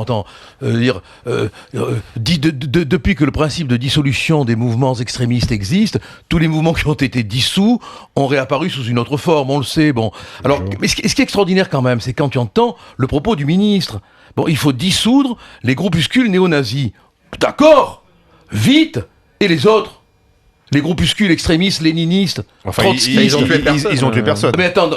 Entends, depuis que le principe de dissolution des mouvements extrémistes existe, tous les mouvements qui ont été dissous ont réapparu sous une autre forme, on le sait. Bon, alors, mais ce qui est extraordinaire quand même, c'est quand tu entends le propos du ministre. Bon, il faut dissoudre les groupuscules néo-nazis. D'accord, vite, et les autres? Les groupuscules extrémistes, léninistes, trotskistes. Ils ont tué personne. Mais attends,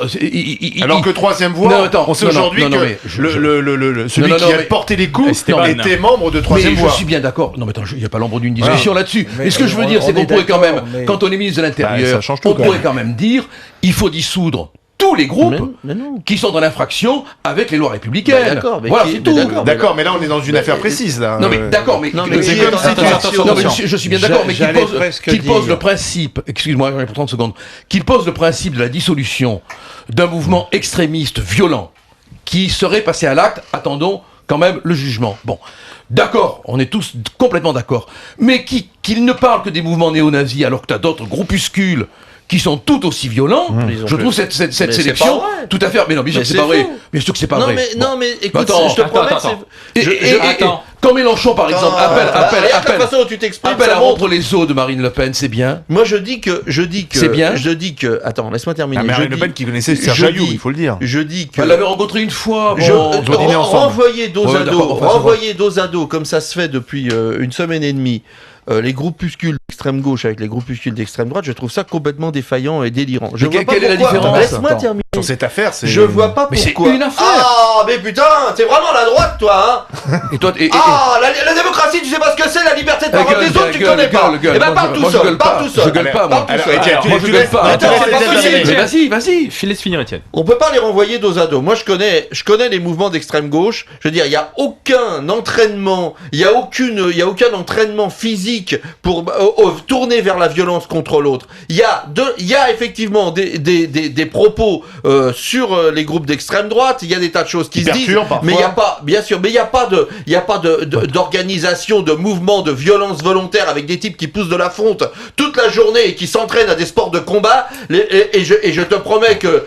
alors que Troisième Voie, on sait aujourd'hui que celui qui a porté les coups était membre de Troisième Voie. Je suis bien d'accord. Non mais attends, il n'y a pas l'ombre d'une discussion là-dessus. Mais ce que je veux dire, c'est qu'on pourrait quand même, quand on est ministre de l'Intérieur, on pourrait quand même dire, il faut dissoudre tous les groupes qui sont dans l'infraction avec les lois républicaines. Voilà, c'est tout. D'accord, mais là on est dans une affaire précise là. Non mais d'accord, mais c'est comme si je suis bien d'accord, mais qu'il pose le principe, excuse-moi, pour 30 secondes, qu'il pose le principe de la dissolution d'un mouvement extrémiste violent qui serait passé à l'acte, attendons quand même le jugement. Bon, d'accord, on est tous complètement d'accord, mais qu'il ne parle que des mouvements néo-nazis alors que tu as d'autres groupuscules qui sont tout aussi violents, je trouve cette sélection tout à fait... Mais non, bien sûr que c'est pas vrai. Bien sûr que c'est pas vrai. Non, mais écoute, je te promets que quand Mélenchon, par exemple, appelle à rompre les os de Marine Le Pen, c'est bien. Moi, je dis que... C'est bien. Je dis que... Attends, laisse-moi terminer. Marine Le Pen qui connaissait Serge Ayoub, il faut le dire. Je dis que... Elle l'avait rencontré une fois. Renvoyer dos à dos, comme ça se fait depuis une semaine et demie, les groupuscules d'extrême gauche avec les groupuscules d'extrême droite, je trouve ça complètement défaillant et délirant. Je vois pas quelle est la différence? Laisse-moi terminer. Sur cette affaire, c'est... Je vois pas pourquoi. Mais c'est une affaire. Ah, mais putain, t'es vraiment la droite, toi, hein. Et toi, la démocratie, tu sais pas ce que c'est, la liberté de parole des autres, tu connais pas. Eh ben, parle tout seul, parle tout seul. Je gueule pas, moi. Moi, je gueule pas. Vas-y. Laisse finir, Étienne. On peut pas les renvoyer dos à dos. Moi, je connais les mouvements d'extrême gauche. Je veux dire, il y a aucun entraînement, il y a aucun entraînement physique pour tourner vers la violence contre l'autre. Il y a effectivement des propos sur les groupes d'extrême droite. Il y a des tas de choses qui se disent, mais il y a pas, bien sûr, mais il y a pas d'organisation, de mouvement de violence volontaire avec des types qui poussent de la fonte toute la journée et qui s'entraînent à des sports de combat. Et je te promets que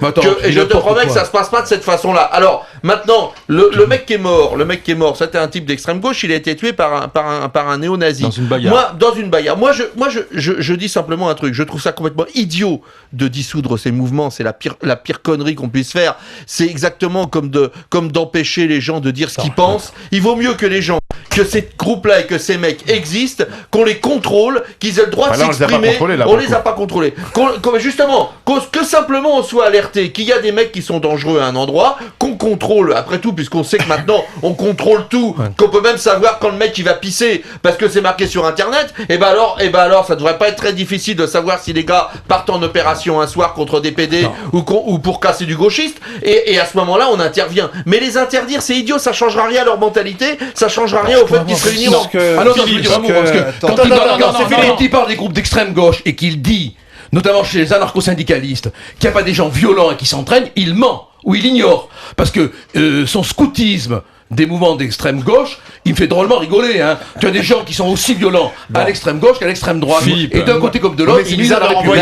ça se passe pas de cette façon-là. Alors maintenant, le mec qui est mort, c'était un type d'extrême gauche. Il a été tué par un néo-nazi. Dans une bagarre. Moi, je dis simplement un truc. Je trouve ça complètement idiot de dissoudre ces mouvements. C'est la pire connerie qu'on puisse faire. C'est exactement comme d'empêcher les gens de dire ce qu'ils pensent. Il vaut mieux que les gens, que ces groupes-là et que ces mecs existent, qu'on les contrôle, qu'ils aient le droit de s'exprimer. On les a pas contrôlés. Justement, que simplement on soit alerté qu'il y a des mecs qui sont dangereux à un endroit, qu'on contrôle, après tout, puisqu'on sait que maintenant on contrôle tout, qu'on peut même savoir quand le mec il va pisser parce que c'est marqué sur internet, et ben alors ça devrait pas être très difficile de savoir si les gars partent en opération un soir contre des PD ou pour casser du gauchiste, et à ce moment-là on intervient. Mais les interdire, c'est idiot, ça changera rien à leur mentalité, ça changera rien au fait qu'ils se réunissent. Quand il parle des groupes d'extrême gauche et qu'il dit, notamment chez les anarcho-syndicalistes, qu'il n'y a pas des gens violents et qui s'entraînent, il ment ou il ignore. Parce que son scoutisme des mouvements d'extrême gauche, il me fait drôlement rigoler. Hein. Tu as des gens qui sont aussi violents à l'extrême gauche qu'à l'extrême droite. Et d'un côté comme de l'autre, ils misent à la République.